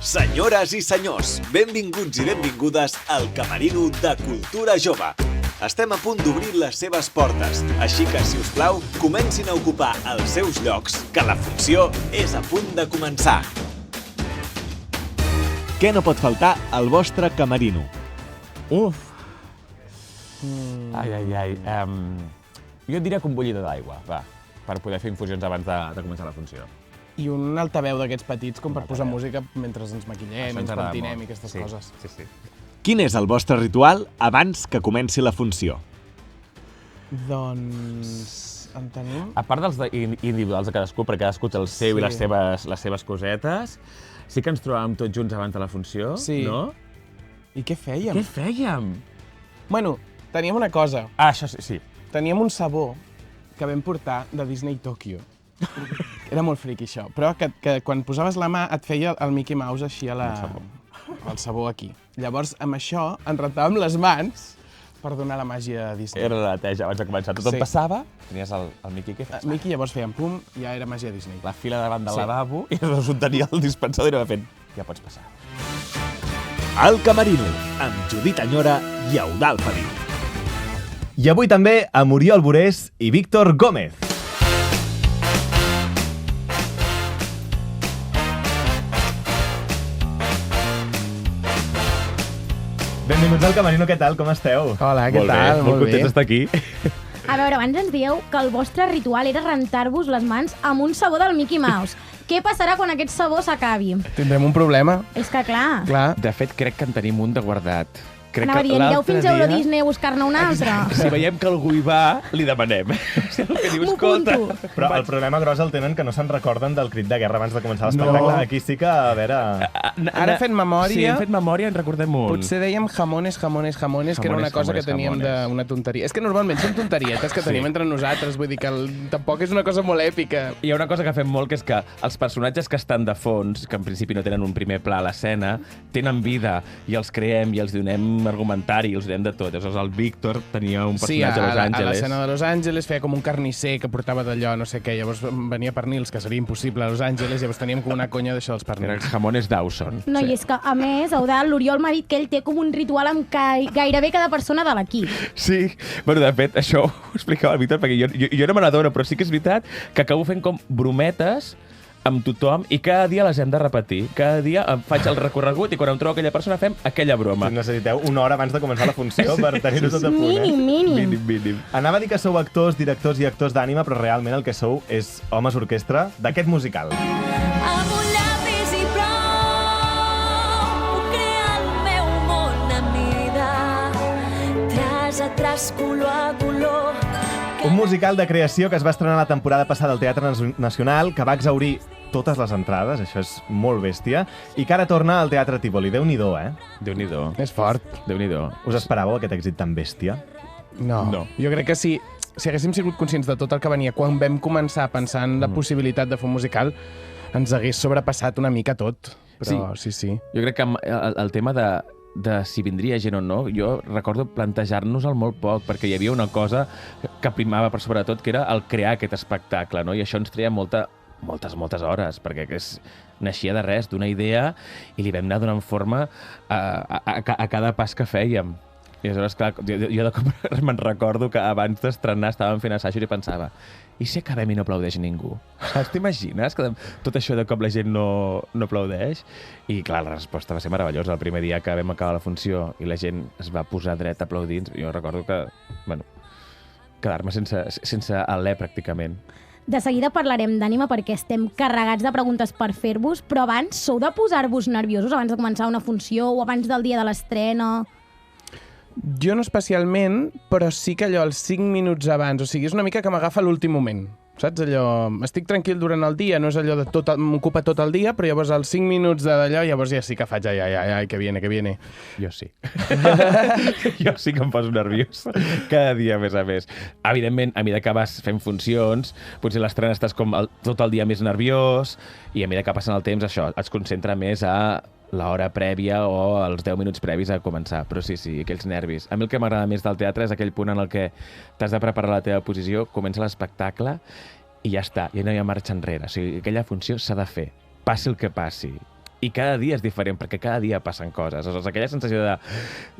Senyores i senyors, benvinguts i benvingudes al Camerino de Cultura Jove. Estem a punt d'obrir les seves portes, així que, si us plau, comencin a ocupar els seus llocs, que la funció és a punt de començar. Què no pot faltar al vostre camerino? Uf! Ai. Jo et diria que un bullidor d'aigua, va, per poder fer infusions abans de començar la funció. I un altaveu d'aquests petits com per posar música mentre ens maquillem, ens pentinem i aquestes coses. Sí. Quin és el vostre ritual abans que comenci la funció? Doncs... en tenim? A part dels individuals de cadascú, perquè cadascú té el seu i les seves cosetes, sí que ens trobàvem tots junts abans de la funció, no? I què fèiem? Què fèiem? Bueno, teníem una cosa. Ah, això sí. Teníem un sabó que vam portar de Disney Tokyo. Era molt friqui, això. Però que quan posaves la mà et feia el Mickey Mouse així al sabó aquí. Llavors, amb això, ens rentàvem les mans per donar la màgia de Disney. Era la neteja abans de començar. Tot passava, tenies el Mickey, què fes? Mickey, llavors fèiem pum, ja era màgia Disney. La fila davant del lavabo i llavors un tenia el dispensador i anava fent, ja pots passar. El Camerino, amb Judit Anyora i Eudald Fadí. I avui també a Muriel Borés i Víctor Gómez. Benvinguts al Camerino, què tal? Com esteu? Hola, què tal? Molt contents d'estar aquí. A veure, abans ens dieu que el vostre ritual era rentar-vos les mans amb un sabó del Mickey Mouse. Què passarà quan aquest sabó s'acabi? Tindrem un problema. És que clar. De fet, crec que en tenim un de guardat. Anava dient, aneu fins a Euro Disney a buscar-ne un altre. Si veiem que algú hi va, li demanem. M'ho apunto. Però el problema gros el tenen que no se'n recorden del crit de guerra abans de començar l'espectacle. Aquí sí que, a veure... Ara fent memòria... Sí, hem fet memòria, en recordem un. Potser dèiem jamones, que era una cosa que teníem d'una tonteria. És que normalment són tonterietes que tenim entre nosaltres, vull dir que tampoc és una cosa molt èpica. Hi ha una cosa que fem molt, que és que els personatges que estan de fons, que en principi no tenen un primer pla a l'escena, tenen vida i els creem i els donem argumentari, els donem de tot. Llavors el Víctor tenia un personatge a Los Angeles. A l'escena de Los Angeles feia com un carnisser que portava d'allò, no sé què, llavors venia pernils, que seria impossible a Los Angeles, llavors teníem com una conya d'això dels pernils. Eren jamones Dawson. No, i és que, a més, Eudald, l'Oriol m'ha dit que ell té com un ritual amb gairebé cada persona de l'equip. Sí, bueno, de fet, això ho explicava el Víctor, perquè jo no me n'adono, però sí que és veritat que acabo fent com brometes amb tothom i cada dia les hem de repetir. Cada dia em faig el recorregut i quan em trobo aquella persona fem aquella broma. Necessiteu una hora abans de començar la funció per tenir-ho tot a punt, Mínim. Anava a dir que sou actors, directors i actors d'ànima, però realment el que sou és homes orquestra d'aquest musical. Amb un llapis i prou puc crear el meu món a mida, tras a tras, color a color. Un musical de creació que es va estrenar la temporada passada al Teatre Nacional, que va exhaurir totes les entrades, això és molt bèstia, i que ara torna al Teatre Tívoli. Déu-n'hi-do, Déu-n'hi-do. És fort. Déu-n'hi-do. Us esperàveu aquest èxit tan bèstia? No. Jo crec que si haguéssim sigut conscients de tot el que venia quan vam començar pensant la possibilitat de fer un musical, ens hagués sobrepassat una mica tot. Però sí. Jo crec que el tema de si vindria gent o no, jo recordo plantejar-nos-el molt poc, perquè hi havia una cosa que primava per sobretot, que era el crear aquest espectacle, no? I això ens treia moltes hores, perquè naixia de res, d'una idea, i li vam anar donant forma a cada pas que fèiem. I aleshores, clar, jo de cop me'n recordo que abans d'estrenar estàvem fent assajos i pensava, i si acabem i no aplaudeix ningú? Saps? T'imagines que tot això de cop la gent no aplaudeix? I clar, la resposta va ser meravellosa. El primer dia que vam acabar la funció i la gent es va posar dret aplaudint, jo recordo que, quedar-me sense alè pràcticament. De seguida parlarem d'ànima perquè estem carregats de preguntes per fer-vos, però abans sou de posar-vos nerviosos abans de començar una funció o abans del dia de l'estrena? Jo no especialment, però sí que allò els 5 minuts abans, o sigui, és una mica que m'agafa l'últim moment. Saps? Allò, estic tranquil durant el dia, no és allò de m'ocupa tot el dia, però llavors els 5 minuts d'allò, llavors ja sí que faig ai, que viene. Jo sí. Jo sí que em poso nerviós. Cada dia, a més. Evidentment, a mesura que vas fent funcions, potser l'estrena estàs com tot el dia més nerviós, i a mesura que passen el temps, això, et concentra més a l'hora prèvia o els 10 minuts previs a començar. Però sí, aquells nervis. A mi el que m'agrada més del teatre és aquell punt en el que t'has de preparar la teva posició, comença l'espectacle i ja està, ja no hi ha marxa enrere. O sigui, aquella funció s'ha de fer, passi el que passi. i cada dia és diferent, perquè cada dia passen coses. Aleshores, aquella sensació de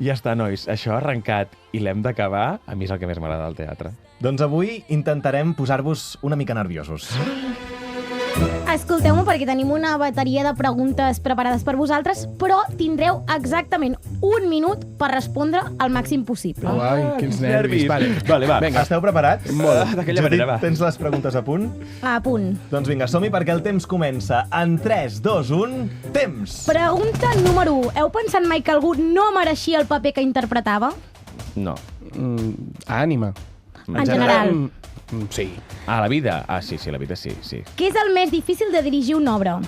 ja està, nois, això ha arrencat i l'hem d'acabar, a mi és el que més m'agrada del teatre. Doncs avui intentarem posar-vos una mica nerviosos. Escolteu-me perquè tenim una bateria de preguntes preparades per vosaltres, però tindreu exactament 1 minut per respondre al màxim possible. Ai, quins nervis. Vale, va. Vinga, esteu preparats? Molt. D'aquella Judit, manera, va. tens les preguntes a punt? A punt. Doncs vinga, som-hi perquè el temps comença en 3, 2, 1... Temps! Pregunta número 1. Heu pensat mai que algú no mereixia el paper que interpretava? No. Ànima. En general. Sí. Ah, la vida? Ah, sí, la vida sí. Què és el més difícil de dirigir una obra?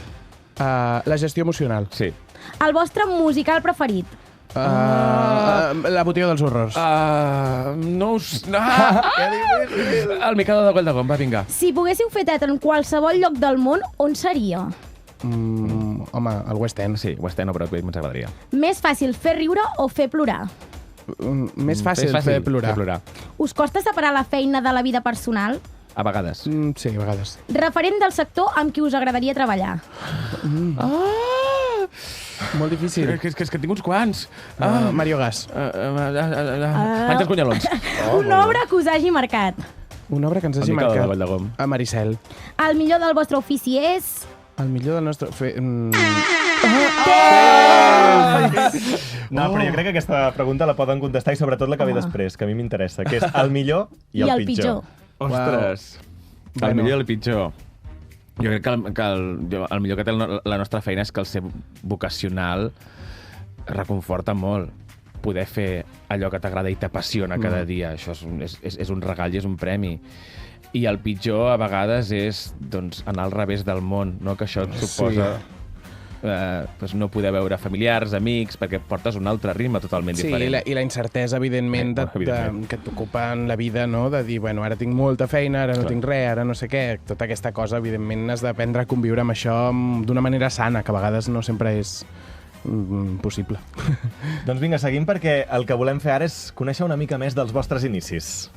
La gestió emocional. Sí. El vostre musical preferit? La botiga dels horrors. No us... Que difícil! El Mikado de Goldagom, va, vinga. Si poguéssiu fer teatre en qualsevol lloc del món, on seria? Home, el West End. Sí, West End o Broadway ens agradaria. Més fàcil fer riure o fer plorar? Més fàcil fer plorar. Us costa separar la feina de la vida personal? A vegades. Sí, a vegades. Referent del sector amb qui us agradaria treballar? Molt difícil. És que tinc uns quants. Mario Gas. Àngels Gunyalons. Una obra que us hagi marcat? Una obra que ens hagi El Mikado de marcat. Goldagom. A Maricel. El millor del vostre ofici és... El millor del nostre... No, però jo crec que aquesta pregunta la poden contestar i sobretot la que ve després, que a mi m'interessa, que és el millor i el pitjor. Ostres. El millor i el pitjor. Jo crec que el millor que té la nostra feina és que el ser vocacional reconforta molt. Poder fer allò que t'agrada i t'apassiona cada dia. Això és un regal i és un premi. I el pitjor, a vegades, és doncs, anar al revés del món, no? Que això et suposa doncs no poder veure familiars, amics, perquè portes un altre ritme totalment diferent. I la incertesa, evidentment, que t'ocupa en la vida, no? De dir, bueno, ara tinc molta feina, ara no tinc res, ara no sé què. Tota aquesta cosa, evidentment, has d'aprendre a conviure amb això d'una manera sana, que a vegades no sempre és possible. Doncs vinga, seguim perquè el que volem fer ara és conèixer una mica més dels vostres inicis.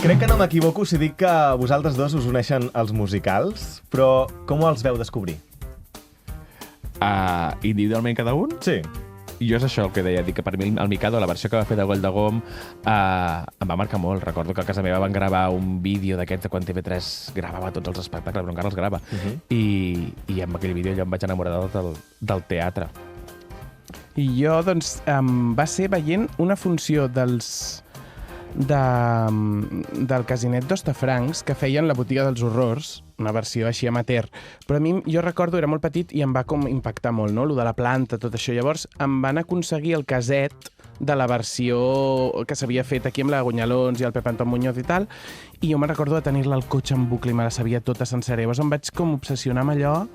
Crec que no m'equivoco si dic que vosaltres dos us uneixen els musicals, però com els veu descobrir? Individualment cada un? Sí. I jo és això el que deia, dic que per mi el Mikado, la versió que va fer de Goldagom, em va marcar molt. Recordo que a casa meva van gravar un vídeo d'aquests de quan TV3 gravava tots els espectacles, però encara els grava. I amb aquell vídeo jo em vaig enamorar del teatre. I jo, doncs, va ser veient una funció del Casinet d'Hostafrancs que feien La botiga dels horrors, una versió així amateur. Però a mi, jo recordo, era molt petit i em va com impactar molt, no? Lo de la planta, tot això. Llavors em van aconseguir el caset de la versió que s'havia fet aquí amb la Gunyalons i el Pep Anton Muñoz i tal, i jo me'n recordo de tenir-la al cotxe en bucle i me la sabia tota sencera. Llavors em vaig com obsessionar amb allò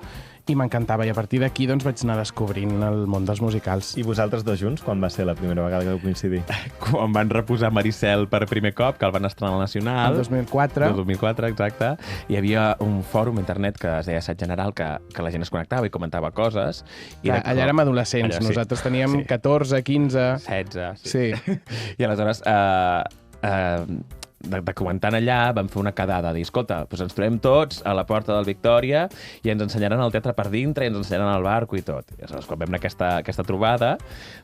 i m'encantava, i a partir d'aquí doncs, vaig anar descobrint el món dels musicals. I vosaltres dos junts, quan va ser la primera vegada que vau coincidir? Quan van reposar Maricel per primer cop, que el van estrenar al Nacional. El 2004. El 2004, exacte. Hi havia un fòrum a internet que es deia Assaig General, que la gent es connectava i comentava coses. I allà érem adolescents, nosaltres teníem 14, 15... 16, sí. I aleshores... de comentant allà, vam fer una quedada, dir, escolta, doncs ens trobem tots a la porta del Victòria i ens ensenyaran el teatre per dintre i ens ensenyaran el barco i tot. I aleshores, quan vam anar a aquesta trobada,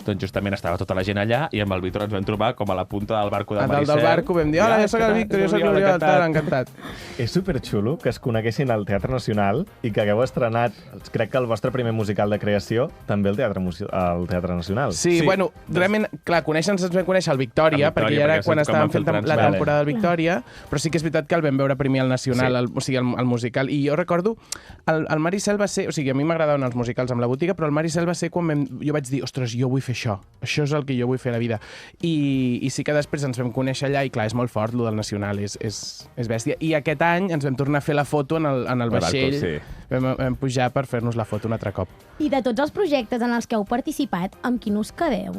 doncs justament estava tota la gent allà i amb el Víctor ens vam trobar com a la punta del barco de Maricel. A dalt del barco vam dir, hola, jo soc el Víctor, jo soc l'Oriol, encantat. És superxulo que es coneguessin al Teatre Nacional i que hagueu estrenat, crec que el vostre primer musical de creació, també al Teatre Nacional. Sí, bueno, realment, clar, ens vam conèixer al Victòria, perquè ja era quan estàvem fent la temporada Victòria, però sí que és veritat que el vam veure primer al Nacional, o sigui, el musical. I jo recordo, el Maricel va ser... O sigui, a mi m'agradaven els musicals amb la botiga, però el Maricel va ser quan jo vaig dir, ostres, jo vull fer això. Això és el que jo vull fer a la vida. I sí que després ens vam conèixer allà i, clar, és molt fort, lo del Nacional, és bèstia. I aquest any ens vam tornar a fer la foto en el vaixell. Sí. Vam pujar per fer-nos la foto un altre cop. I de tots els projectes en els que heu participat, amb quin us quedeu?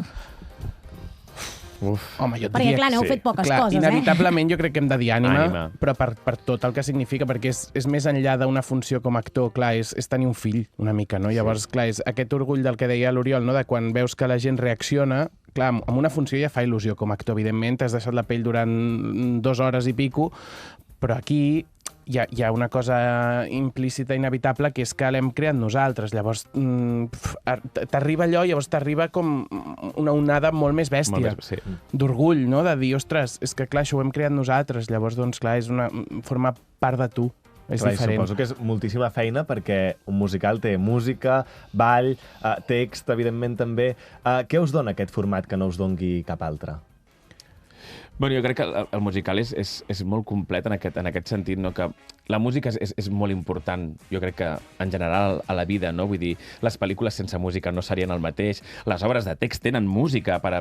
Home, jo perquè, clar, n'heu fet poques coses, inevitablement jo crec que hem de dir ànima. Però per tot el que significa, perquè és més enllà d'una funció com a actor, clar, és tenir un fill, una mica, no? Llavors, clar, és aquest orgull del que deia l'Oriol, no? De quan veus que la gent reacciona, clar, amb una funció ja fa il·lusió com a actor, evidentment, t'has deixat la pell durant 2 hores i pico, però aquí hi ha una cosa implícita, inevitable, que és que l'hem creat nosaltres. Llavors, t'arriba allò, llavors t'arriba com una onada molt més bèstia, sí. d'orgull, no? De dir, ostres, és que clar, això ho hem creat nosaltres. Llavors, doncs, clar, forma part de tu. És Clar, diferent. suposo que és moltíssima feina perquè un musical té música, ball, text, evidentment també. Què us dona aquest format que no us dongui cap altre? Bueno, jo crec que el musical és molt complet en aquest sentit, no? Que la música és molt important, jo crec que en general a la vida, no? Vull dir, les pel·lícules sense música no serien el mateix, les obres de text tenen música per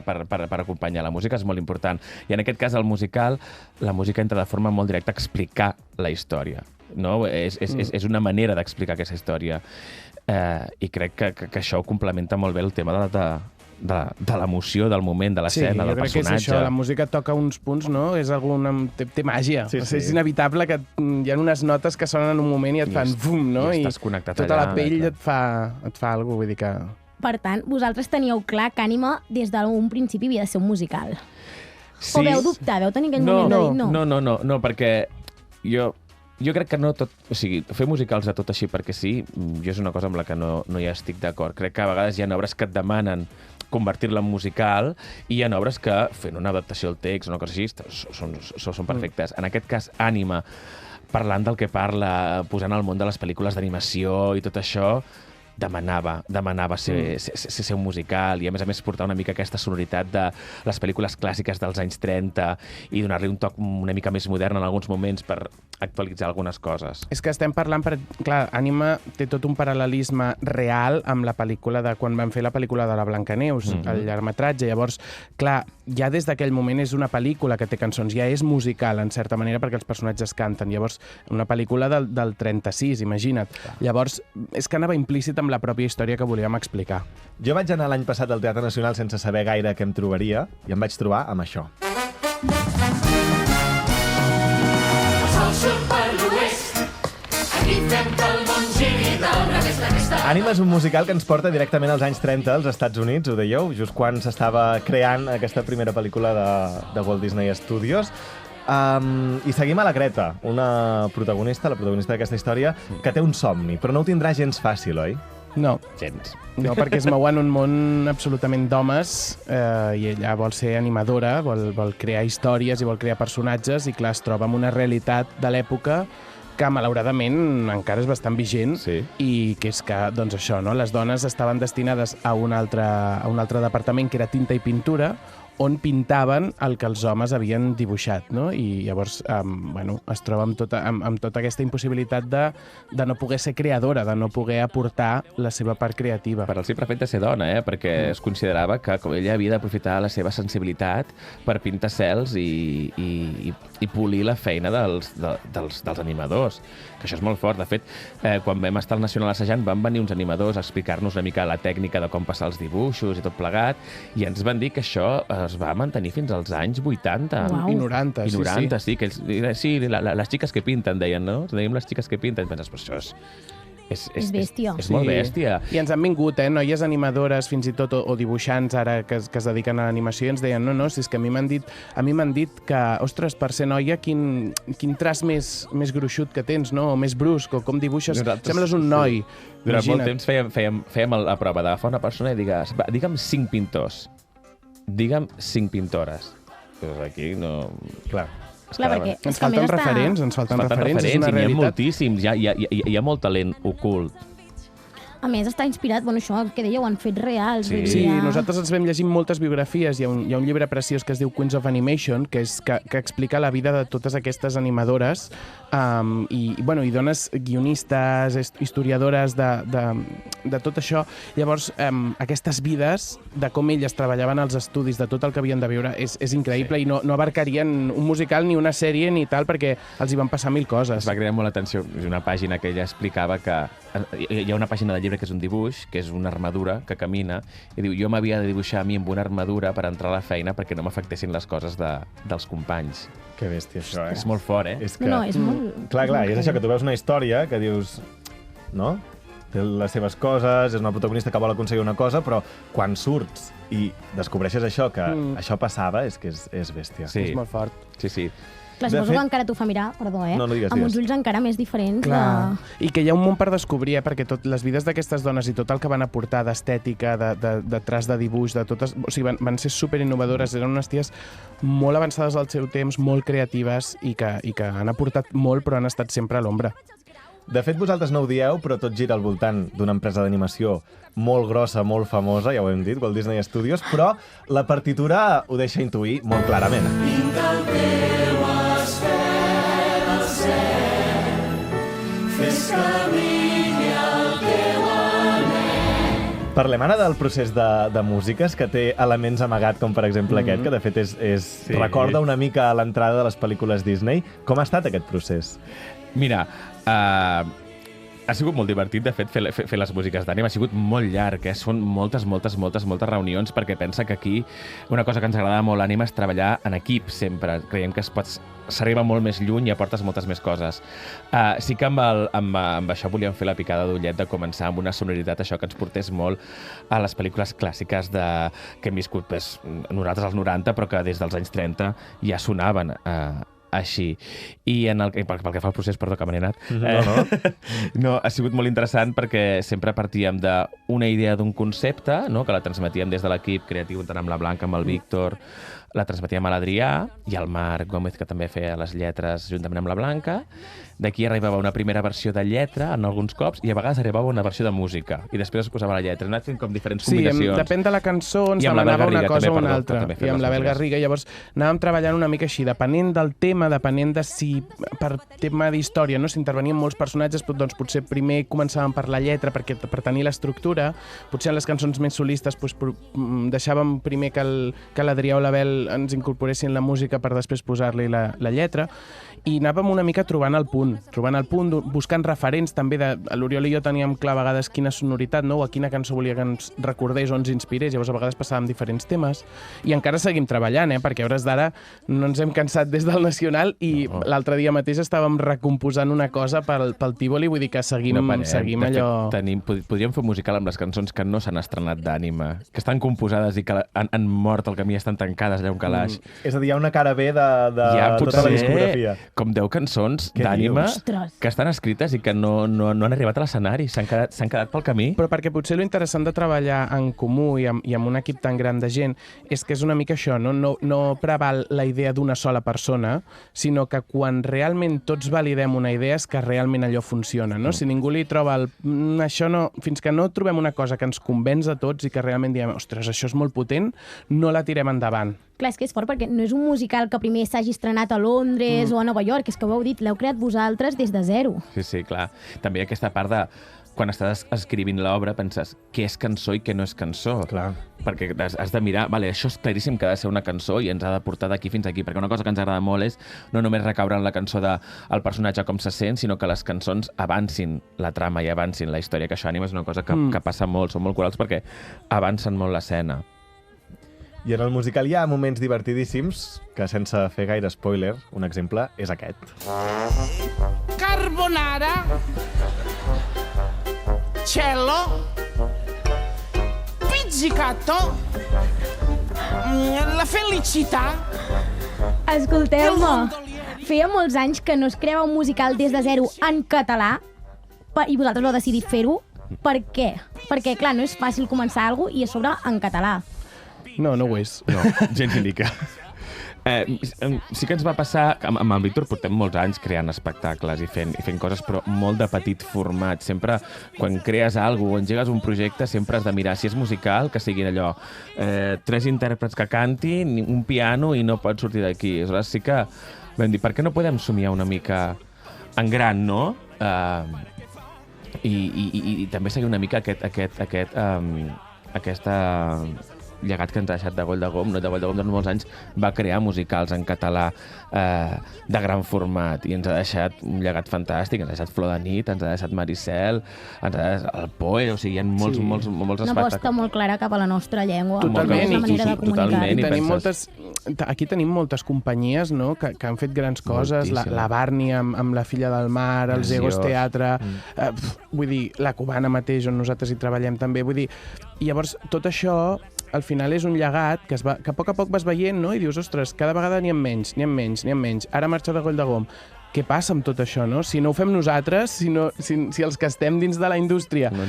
acompanyar, la música és molt important. I en aquest cas, el musical, la música entra de forma molt directa a explicar la història, no? És una manera d'explicar aquesta història. I crec que això ho complementa molt bé el tema de l'emoció, del moment, de l'escena, del personatge. Sí, jo crec que és això, la música toca uns punts, no? Té màgia. Sí, És inevitable que hi ha unes notes que sonen en un moment i et fan bum, no? I estàs connectat tota allà. La pell et fa alguna cosa, vull dir que... Per tant, vosaltres teníeu clar que Ànima des d'un principi havia de ser un musical. Sí. O veu dubtar, veu tenir aquell moment de dir No, perquè jo crec que no tot... O sigui, fer musicals de tot així perquè sí, jo és una cosa amb la que no hi estic d'acord. Crec que a vegades hi ha obres que et demanen convertir-la en musical i hi ha obres que, fent una adaptació al text o una cosa així, són perfectes. En aquest cas, Ànima, parlant del que parla, posant al món de les pel·lícules d'animació i tot això, demanava ser un musical i, a més, portar una mica aquesta sonoritat de les pel·lícules clàssiques dels anys 30 i donar-li un toc una mica més modern en alguns moments per actualitzar algunes coses. És que estem parlant, clar, Ànima té tot un paral·lelisme real amb la pel·lícula de quan van fer la pel·lícula de la Blancaneus, el llargmetratge. Llavors, clar, ja des d'aquell moment és una pel·lícula que té cançons, ja és musical, en certa manera, perquè els personatges canten. Llavors, una pel·lícula del 36, imagina't. Llavors, és que anava implícit amb la pròpia història que volíem explicar. Jo vaig anar l'any passat al Teatre Nacional sense saber gaire què em trobaria i em vaig trobar amb això. Ànima és un musical que ens porta directament als anys 30 als Estats Units, ho dèieu, just quan s'estava creant aquesta primera pel·lícula de Walt Disney Studios. I seguim a la Greta, la protagonista d'aquesta història, que té un somni, però no ho tindrà gens fàcil, oi? No. Gens. No, perquè es mou en un món absolutament d'homes i ella vol ser animadora, vol crear històries i vol crear personatges i, clar, es troba amb una realitat de l'època que, malauradament, encara és bastant vigent i que és que, doncs això, no? Les dones estaven destinades a un altre departament que era tinta i pintura, on pintaven el que els homes havien dibuixat, no? I llavors, es troba amb tota aquesta impossibilitat de no poder ser creadora, de no poder aportar la seva part creativa. Per al simple fet de ser dona, perquè es considerava que ella havia d'aprofitar la seva sensibilitat per pintar cels i polir la feina dels animadors, que això és molt fort. De fet, quan vam estar al Nacional assajant, van venir uns animadors a explicar-nos una mica la tècnica de com passar els dibuixos i tot plegat, i ens van dir que això es va mantenir fins als anys 80. Uau. I 90, I 90, sí. Que les xiques que pinten, deien, no? Dèiem les xiques que pinten. Penses, però això és bèstia. És molt bèstia. I ens han vingut, noies animadores, fins i tot, o dibuixants ara que es dediquen a l'animació, i ens deien, no, si és que a mi m'han dit que, ostres, per ser noia, quin traç més gruixut que tens, no? O més brusc, o com dibuixes, sembles un noi. Durant molt temps fèiem la prova d'agafar una persona i digue'm 5 pintors. Digue'm 5 pintores. Doncs aquí no... Clar. Clar, perquè ens falten referents, és una realitat. N'hi ha moltíssims, hi ha molt talent ocult. A més, està inspirat, això que dèieu, en fets reals. Sí, nosaltres ens vam llegir moltes biografies. Hi ha un llibre preciós que es diu Queens of Animation, que explica la vida de totes aquestes animadores i dones guionistes, historiadores de tot això. Llavors, aquestes vides, de com elles treballaven als estudis, de tot el que havien de viure, és increïble i no abarcarien un musical ni una sèrie ni tal, perquè els hi van passar 1000 coses. Es va cridar molt l'atenció. És una pàgina que ella explicava que... Hi ha una pàgina del llibre que és un dibuix, que és una armadura que camina, i diu, jo m'havia de dibuixar a mi amb una armadura per entrar a la feina perquè no m'afectessin les coses dels companys. Que bèstia, això, És molt fort, És que... No, és molt... Clar, i és això, que tu veus una història que dius... No? té les seves coses, és una protagonista que vol aconseguir una cosa, però quan surts i descobreixes això, que això passava, és que és bèstia. Sí. És molt fort. Sí, sí. Clar, De suposo fet- que encara t'ho fa mirar, perdó, No, digues, amb uns digues. ulls encara més diferents. Clar. I que hi ha un món per descobrir, perquè les vides d'aquestes dones i tot el que van aportar d'estètica, de traç de dibuix, de totes... O sigui, van ser super innovadores, eren unes ties molt avançades al seu temps, molt creatives i que han aportat molt, però han estat sempre a l'ombra. De fet, vosaltres no ho dieu, però tot gira al voltant d'una empresa d'animació molt grossa, molt famosa, ja ho hem dit, Walt Disney Studios, però la partitura ho deixa intuir molt clarament. Parlem ara del procés de músiques, que té elements amagat, com per exemple aquest, que de fet recorda una mica a l'entrada de les pel·lícules Disney. Com ha estat aquest procés? Mira, ha sigut molt divertit, de fet, fer les músiques d'ànima. Ha sigut molt llarg, Són moltes reunions, perquè pensa que aquí una cosa que ens agrada molt a l'ànima és treballar en equip, sempre. Creiem que s'arriba molt més lluny i aportes moltes més coses. Sí que amb això volíem fer la picada d'ullet de començar amb una sonoritat, això que ens portés molt a les pel·lícules clàssiques que hem viscut nosaltres als 90, però que des dels anys 30 ja sonaven així. I pel que fa al procés, perdó, que me n'he anat. No, ha sigut molt interessant perquè sempre partíem d'una idea d'un concepte, no?, que la transmetíem des de l'equip creatiu, tant amb la Blanca, amb el Víctor, la transmetíem a l'Adrià i al Marc Gómez, que també feia les lletres juntament amb la Blanca. D'aquí arribava una primera versió de lletra, en alguns cops, i a vegades arribava una versió de música. I després es posava la lletra. Hem anat fent com diferents combinacions. Depèn de la cançó, ens I amb la demanava Bel una Garriga cosa o també, una perdó, altra. que també feia I amb les la Bel músiques. Garriga, llavors anàvem treballant una mica així, depenent del tema, depenent de si per tema d'història, no? Si intervenien molts personatges, doncs potser primer començàvem per la lletra, perquè per tenir l'estructura, potser en les cançons més solistes deixàvem primer que l'Adrià o la Bel ens incorporessin la música per després posar-li la lletra, i anàvem una mica trobant el punt, buscant referents també. L'Oriol i jo teníem clar a vegades quina sonoritat, no?, o a quina cançó volia que ens recordés o ens inspirés, llavors a vegades passàvem diferents temes, i encara seguim treballant, perquè a hores d'ara no ens hem cansat des del Nacional, i l'altre dia mateix estàvem recomposant una cosa pel Tívoli, vull dir que seguim allò... De fet, podríem fer un musical amb les cançons que no s'han estrenat d'ànima, que estan composades i que han mort al camí, estan tancades allà un calaix. És a dir, hi ha una cara B de tota la discografia. Com 10 cançons d'ànima que estan escrites i que no han arribat a l'escenari, s'han quedat pel camí. Però perquè potser lo interessant de treballar en comú i amb un equip tan gran de gent és que és una mica això, no preval la idea d'una sola persona, sinó que quan realment tots validem una idea és que realment allò funciona, no? Si ningú li troba això no... Fins que no trobem una cosa que ens convenç a tots i que realment diem, ostres, això és molt potent, no la tirem endavant. Clar, és que és fort perquè no és un musical que primer s'hagi estrenat a Londres o a Nova York, és que ho heu dit, l'heu creat vosaltres des de zero. Sí, clar. També hi ha aquesta part de quan estàs escrivint l'obra penses què és cançó i què no és cançó. Clar. Perquè has de mirar, vale, això és claríssim que ha de ser una cançó i ens ha de portar d'aquí fins aquí, perquè una cosa que ens agrada molt és no només recaure en la cançó del personatge com se sent, sinó que les cançons avancin la trama i avancin la història, que això a Ànima és una cosa que passa molt, són molt corals perquè avancen molt l'escena. I en el musical hi ha moments divertidíssims que, sense fer gaire spoiler, un exemple és aquest. Carbonara, cello, pizzicato, la felicità. Escolteu-me, feia molts anys que no es creava un musical des de zero en català i vosaltres vau decidir fer-ho. Per què? Perquè, clar, no és fàcil començar alguna cosa i a sobre en català. No ho és. No, gens ni mica. Sí que ens va passar, amb el Víctor portem molts anys creant espectacles i fent coses, però molt de petit format. Sempre, quan crees alguna cosa o engegues un projecte, sempre has de mirar si és musical, que siguin allò 3 intèrprets que cantin, un piano i no pot sortir d'aquí. Aleshores sí que vam dir, per què no podem somiar una mica en gran, no? I també seguir una mica aquesta llegat que ens ha deixat de Goll de Gom. De Goll de Gom durant molts anys va crear musicals en català de gran format i ens ha deixat un llegat fantàstic, ens ha deixat Flor de nit, ens ha deixat Maricel, ens ha deixat el Poe, o sigui, hi ha molts Una espectacles. aposta molt clara cap a la nostra llengua. Totalment, la manera de comunicar. totalment. I tenim penses... aquí tenim moltes companyies, no?, que han fet grans coses, la Barney amb La filla del mar, el Zegos Teatre, vull dir, la Cubana mateix, on nosaltres hi treballem també, vull dir, i llavors tot això al final és un llegat que a poc vas veient, no?, i dius, ostres, cada vegada n'hi ha menys, ara marxa de Goll de Gom. Què passa amb tot això, no? Si no ho fem nosaltres, si els que estem dins de la indústria no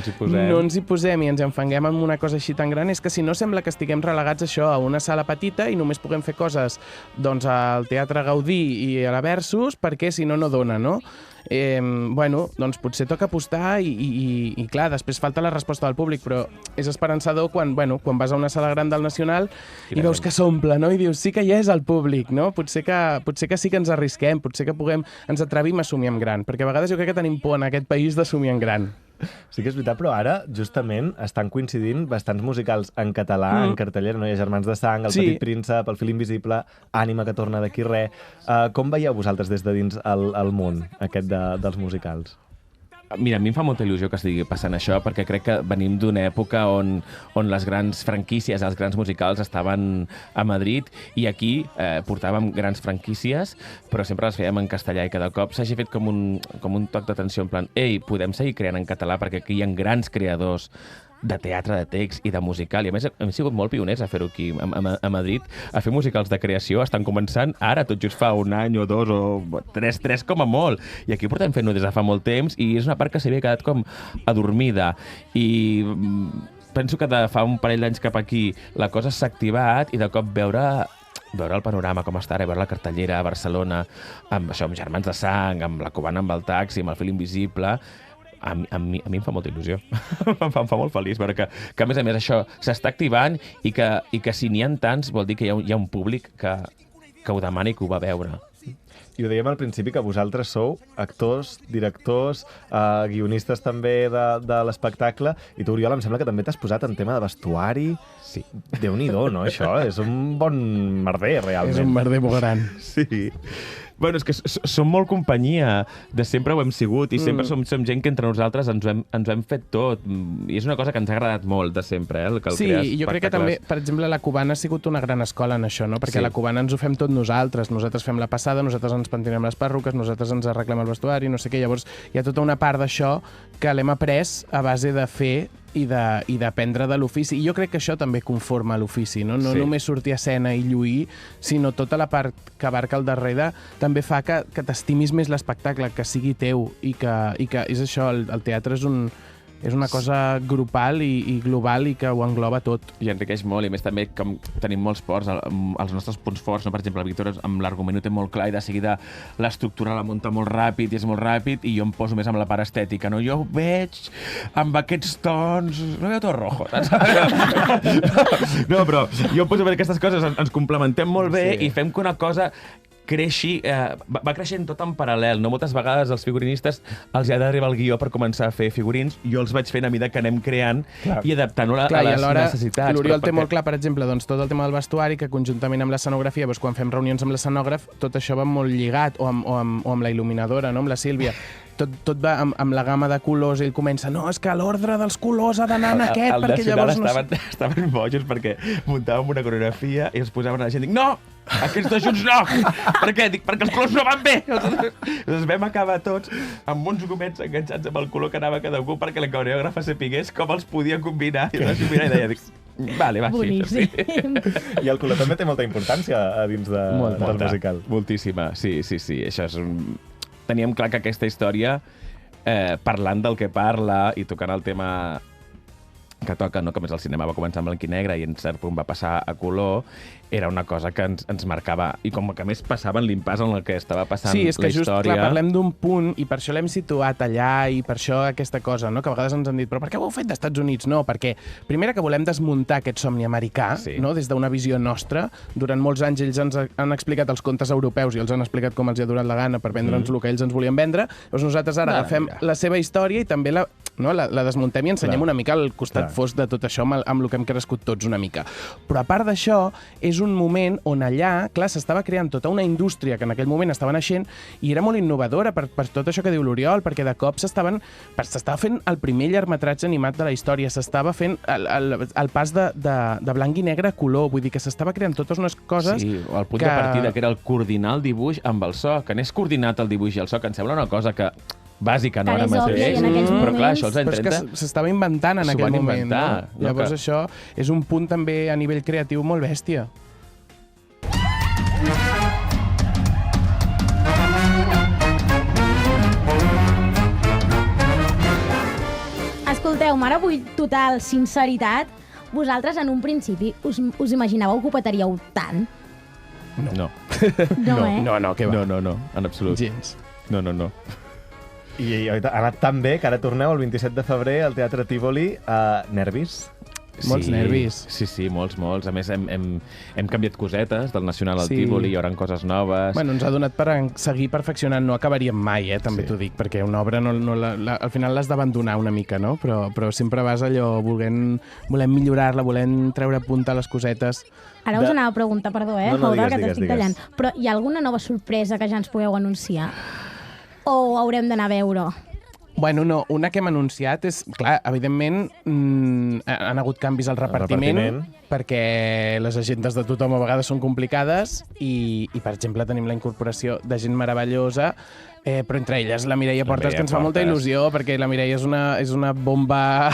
ens hi posem i ens enfanguem amb una cosa així tan gran, és que si no sembla que estiguem relegats això a una sala petita i només puguem fer coses doncs al Teatre Gaudí i a la Versus, perquè si no, no dona, no? Bueno, doncs potser toca apostar i clar, després falta la resposta del públic, però és esperançador quan vas a una sala gran del Nacional i veus que s'omple, no? I dius, sí que hi és el públic, no? Potser que sí que ens arrisquem, potser que ens atrevim a somiar en gran, perquè a vegades jo crec que tenim por en aquest país de somiar en gran. Sí que és veritat, però ara, justament, estan coincidint bastants musicals en català, en cartellera, no? Hi ha Germans de Sang, El Petit Príncep, El fil invisible, Ànima que torna d'aquí res. Com veieu vosaltres des de dins el món, aquest dels musicals? Mira, a mi em fa molta il·lusió que estigui passant això, perquè crec que venim d'una època on les grans franquícies, els grans musicals estaven a Madrid i aquí portàvem grans franquícies, però sempre les fèiem en castellà i cada cop s'hagi fet com un toc d'atenció en plan, ei, podem seguir creant en català perquè aquí hi ha grans creadors de teatre, de text i de musical. I a més hem sigut molt pioners a fer-ho aquí a Madrid, a fer musicals de creació. Estan començant ara, tot just fa un any o dos o tres com a molt. I aquí portem fent-ho des de fa molt temps i és una part que s'havia quedat com adormida. I penso que de fa un parell d'anys cap aquí la cosa s'ha activat i de cop veure el panorama com està ara, veure la cartellera a Barcelona, amb Germans de Sang, amb la Cubana amb el taxi, amb El fil invisible, a mi em fa molta il·lusió. em fa molt feliç veure que a més això s'està activant i que si n'hi ha tants vol dir que hi ha un públic que ho demana i que ho va veure. I ho dèiem al principi, que vosaltres sou actors, directors, guionistes també de l'espectacle, i tu, Oriol, em sembla que també t'has posat en tema de vestuari. Sí. Déu-n'hi-do, no, això? És un bon merder, realment. És un merder molt gran. Sí. Bueno, és que som molt companyia, de sempre ho hem sigut, i sempre som gent que entre nosaltres ens ho hem fet tot. I és una cosa que ens ha agradat molt de sempre, que el crear espectacles. Sí, jo crec que també, per exemple, la Cubana ha sigut una gran escola en això, no? Perquè la Cubana ens ho fem tot nosaltres. Nosaltres fem la passada, nosaltres ens pentinem les perruques, nosaltres ens arreglem el vestuari, no sé què. Llavors hi ha tota una part d'això que l'hem après a base de fer i d'aprendre de l'ofici. I jo crec que això també conforma l'ofici, no? No només sortir a escena i lluir, sinó tota la part que abarca al darrere també fa que t'estimis més l'espectacle, que sigui teu i que és això, el teatre és una cosa grupal i global i que ho engloba tot. I enriqueix molt, i a més també com tenim molts ports, els nostres punts forts, no? Per exemple, el Víctor amb l'argument ho té molt clar i de seguida l'estructura la munta molt ràpid i és molt ràpid i jo em poso més amb la part estètica, no? Jo ho veig amb aquests tons... No veu tot rojo, saps? No, però jo em poso a veure aquestes coses, ens complementem molt bé i fem que una cosa va creixent tot en paral·lel, no? Moltes vegades els figurinistes els ha d'arribar el guió per començar a fer figurins, jo els vaig fent a mesura que anem creant i adaptant-ho a les necessitats. L'Oriol té molt clar, per exemple, doncs, tot el tema del vestuari, que conjuntament amb l'escenografia, doncs, quan fem reunions amb l'escenògraf, tot això va molt lligat, o amb la il·luminadora, no? Amb la Sílvia. Tot va amb la gamma de colors, i ell comença, no, és que l'ordre dels colors ha d'anar en aquest, perquè llavors no... Estaven bojos perquè muntàvem una coreografia i els posaven a la gent i dic, no, aquests dos junts no! Per què? Dic, perquè els colors no van bé! Ens vam acabar tots amb uns gomets enganxats amb el color que anava cadascú perquè la coreògrafa sapigués com els podia combinar. I deia, dic, vale, va, sí. I el color també té molta importància a dins del musical. Moltíssima, sí. Això és Teníem clar que aquesta història, parlant del que parla i tocant el tema que toca, no? Que més el cinema va començar en blanc i negre i en cert punt va passar a color, era una cosa que ens marcava. I com que més passava en l'impàs en el que estava passant la història... Sí, és que just, clar, parlem d'un punt i per això l'hem situat allà i per això aquesta cosa, no? Que a vegades ens han dit, però per què ho heu fet d'Estats Units? No, perquè, primera, que volem desmuntar aquest somni americà, no? Des d'una visió nostra. Durant molts anys ells ens han explicat els contes europeus i els han explicat com els ha donat la gana per vendre'ns el que ells ens volien vendre. Llavors nosaltres ara agafem la seva història i també la desmuntem i ensenyem una mica el costat fosc de tot això amb el que hem crescut tots una mica. Però a part d'això, és és un moment on allà, clar, s'estava creant tota una indústria que en aquell moment estava naixent i era molt innovadora per tot això que diu l'Oriol, perquè de cop s'estava fent el primer llargmetratge animat de la història, s'estava fent el pas de blanc i negre a color, vull dir que s'estava creant totes unes coses... Sí, el punt de partida, que era el coordinar el dibuix amb el so, que anés coordinat el dibuix i el so, que em sembla una cosa que bàsica, no? Que és òbvia en aquells però clar, moments. això als anys Però és 30... que s'estava inventant en aquell moment, no? Llavors això és un punt també a nivell creatiu molt bèstia. Escolteu, ara vull total sinceritat. Vosaltres, en un principi, us imaginàveu que ho petaríeu tant? No. No, eh? No, què va? No, en absolut. Gens. No. I ha anat tan bé que ara torneu el 27 de febrer al Teatre Tívoli a Nervis. Molts nervis. Sí, molts. A més, hem canviat cosetes del Nacional al Sí. Tívoli, hi haurà coses noves. Bueno, ens ha donat per seguir perfeccionant. No acabaríem mai, també t'ho dic, perquè una obra al final l'has d'abandonar una mica, no? Però sempre vas allò volent millorar-la, volent treure punta a les cosetes. Ara us anava a preguntar, perdó, No, Pau, que digues. t'estic tallant. Però hi ha alguna nova sorpresa que ja ens pugueu anunciar? O haurem d'anar a veure? Bueno, no, una que hem anunciat és, clar, evidentment han hagut canvis al repartiment, perquè les agendes de tothom a vegades són complicades i per exemple, tenim la incorporació de gent meravellosa, però entre elles la Mireia Portes, que ens fa molta il·lusió, perquè la Mireia és una bomba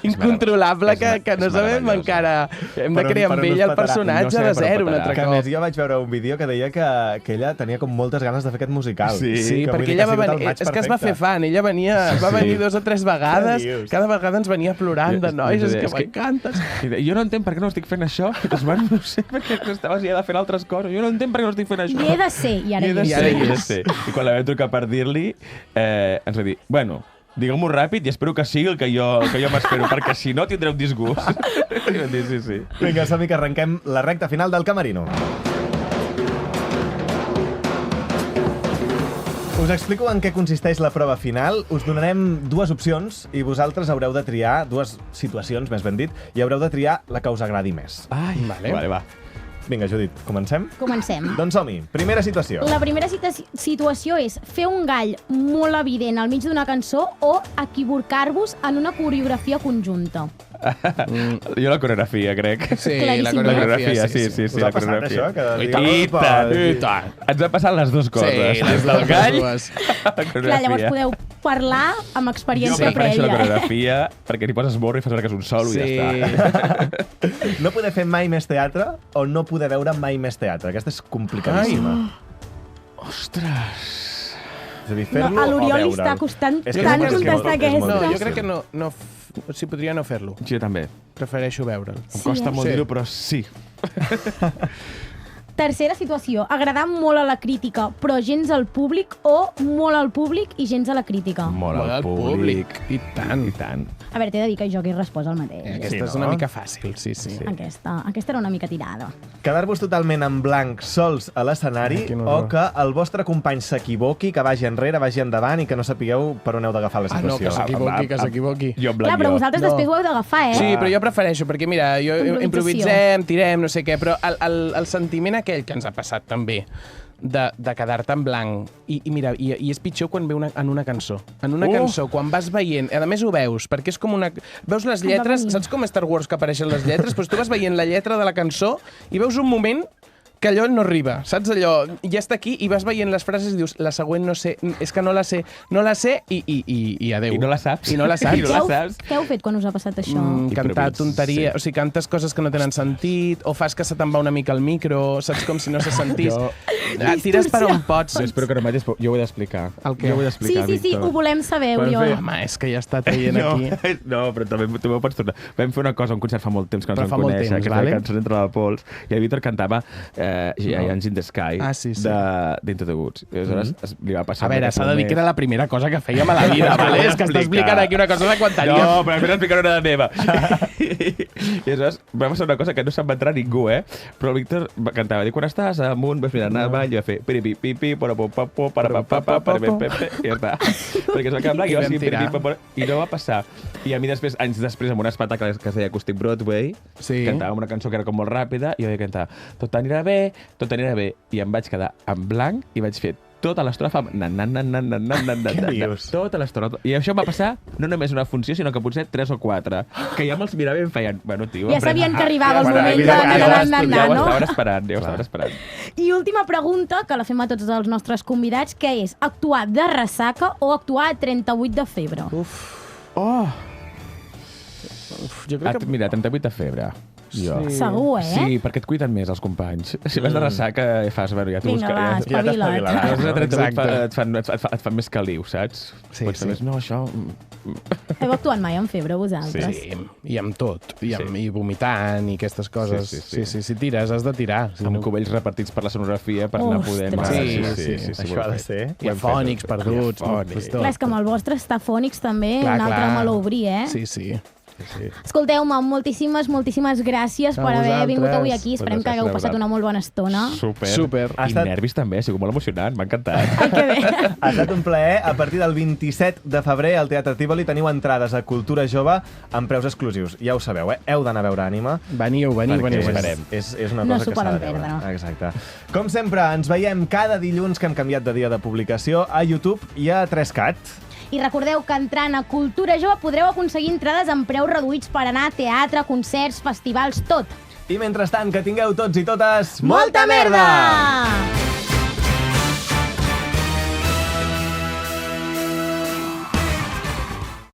incontrolable que no sabem encara. Hem de crear amb ella el personatge de zero un altre Que a cop. més jo vaig veure un vídeo que deia que ella tenia com moltes ganes de fer aquest musical. Sí, que vull perquè dir ella que ha va sigut el venir, match és que es va fer perfecte. fan, ella va venir 2 o 3 vegades, Què dius? cada vegada ens venia plorant de nois, és que m'encantes. Jo no entenc per què no estic fent això. Bueno, no sé, perquè estaves ja fent altres coses. Jo no entenc per què no estic fent això. I he de ser, i ara hi és. I ara Sí. I quan la vam trucar per dir-li, ens va dir, bueno, digueu-m'ho ràpid i espero que sigui el que jo m'espero, perquè si no tindré un disgust. I vam dir, sí. Vinga, som-hi que arrenquem la recta final del Camerino. Us explico en què consisteix la prova final. Us donarem 2 opcions i vosaltres haureu de triar, 2 situacions, més ben dit, i haureu de triar la que us agradi més. Ai, vale, va. Vinga, Judit, comencem? Comencem. Doncs som-hi. Primera situació. La primera situació és fer un gall molt evident al mig d'una cançó o equivocar-vos en una coreografia conjunta. Jo la coreografia, crec. Sí, Claríssim. la coreografia, sí, Us ha la passat coreografia. això? Que I dir, tant, "Opa", i tant. Ens ha passat les dues coses. Sí, Des del gall dues. a la Clar, llavors coreografia. podeu parlar amb Jo experiència prefereixo la prèvia. coreografia perquè t'hi poses morro i fas veure que és un solo i ja està. No poder fer mai més teatre o no poder veure mai més teatre. Aquesta és complicadíssima. Ostres. És a dir, No, fer-lo a o l'Oriol li veure'l. està costant És que tant és molt contestar difícil. No, aquesta. jo crec que no si podria no fer-lo. Jo també. Prefereixo veure'l. Em costa molt Sí. dir-ho, però sí. Tercera situació, agradar molt a la crítica, però gens al públic, o molt al públic i gens a la crítica? Molt Molt al públic. I tant. I tant. A veure, t'he de dir que jo aquí respost el mateix. Aquesta és una mica fàcil, sí. Aquesta era una mica tirada. Quedar-vos totalment en blanc sols a l'escenari Ai, quin horror. o que el vostre company s'equivoqui, que vagi enrere, vagi endavant i que no sapigueu per on heu d'agafar la Ah, no, situació. que s'equivoqui. Jo en Clar, blanc, però jo. vosaltres després ho heu d'agafar, eh? Sí, però jo prefereixo, perquè mira, Improvisació. improvisem, tirem, no sé què, però el sentiment aquell que ens ha passat també, de quedar-te en blanc. I mira, i és pitjor quan ve en una cançó. En una cançó, quan vas veient... A més ho veus, perquè és com una... Veus les lletres, saps com a Star Wars que apareixen les lletres? Doncs tu vas veient la lletra de la cançó i veus un moment que allò no arriba, saps allò? Ja està aquí i vas veient les frases i dius, la següent no sé, és que no la sé i adeu. I no la saps. I no la saps. I no la saps. Què heu fet quan us ha passat això? Cantar Improvís, tonteria, sí. o sigui, cantes coses que no tenen sentit, o fas que se te'n va una mica el micro, saps com si no se sentís. Tires per on pots. Jo espero que no m'hagis... Jo ho he d'explicar. El què? Jo ho he Sí, d'explicar, sí, Víctor. ho volem saber, Quan Oriol. feia- Home, és que ja està traient aquí. No, però també tu m'ho pots tornar. Vam fer una cosa, un concert fa molt temps que no Però ens fa vam molt conèixer, temps, que vale? feia cançons entre la pols, i el Víctor cantava Giants in the Sky sí. d'Into the Woods. I aleshores li va passar... A veure, s'ha de dir que era la primera cosa que fèiem a la vida, vale? És que està explicant aquí una cosa de quan tenia... No, però m'he explicat una de meva. I aleshores va passar una cosa que no se'n va entrar ningú, però el Víctor cantava, quan estàs amunt, vas mirar anar al ball i va fer piripipipi, parapapapo, parapapapa, i ja està. Perquè es va quedar blanc i va seguir piripipi, i no va passar. I a mi després, anys després, amb un espectacle que es deia Acoustic Broadway, cantàvem una cançó que era com molt ràpida, i jo vaig cantar tot anirà bé, i em vaig quedar en blanc i vaig fer tota l'estrofa tota l'estona. I això em va passar no només una funció, sinó que potser 3 o 4, que ja me'ls mirava i em feien... Bueno, tio, ja sabien que arribava el moment de... Ja ho estaven esperant. I última pregunta, que la fem a tots els nostres convidats, que és actuar de ressaca o actuar a 38 de febre? Jo crec que... Mira, 38 de febre. Jo. Segur, Sí, perquè et cuiden més els companys. Si vas de ressaca, fas... Bueno, ja t'ho Vinga, va, espavila't. Et fan més caliu, saps? Pots fer més... No, això... Heu actuat mai en febre, vosaltres? Sí, i amb tot. I vomitant i aquestes coses. Sí, si tires, has de tirar. Amb cubells repartits per la sonografia per anar podent... Sí, això ha de ser. I afònics perduts. Clar, és que amb el vostre està fònics també, un altre meló obrir, Sí. Escolteu-me, moltíssimes gràcies per haver vingut avui aquí. Esperem que hagueu passat una molt bona estona. Super. I nervis també, ha sigut molt emocionant, m'ha encantat. Ai, que bé. Ha estat un plaer. A partir del 27 de febrer al Teatre Tívoli teniu entrades a Cultura Jove amb preus exclusius. Ja ho sabeu, Heu d'anar a veure Ànima. Veniu. És una cosa que s'ha de veure. Exacte. Com sempre, ens veiem cada dilluns que hem canviat de dia de publicació a YouTube i a 3CAT. I recordeu que entrant a Cultura Jove podreu aconseguir entrades amb preus reduïts per anar a teatre, concerts, festivals, tot. I mentrestant, que tingueu tots i totes... Molta merda!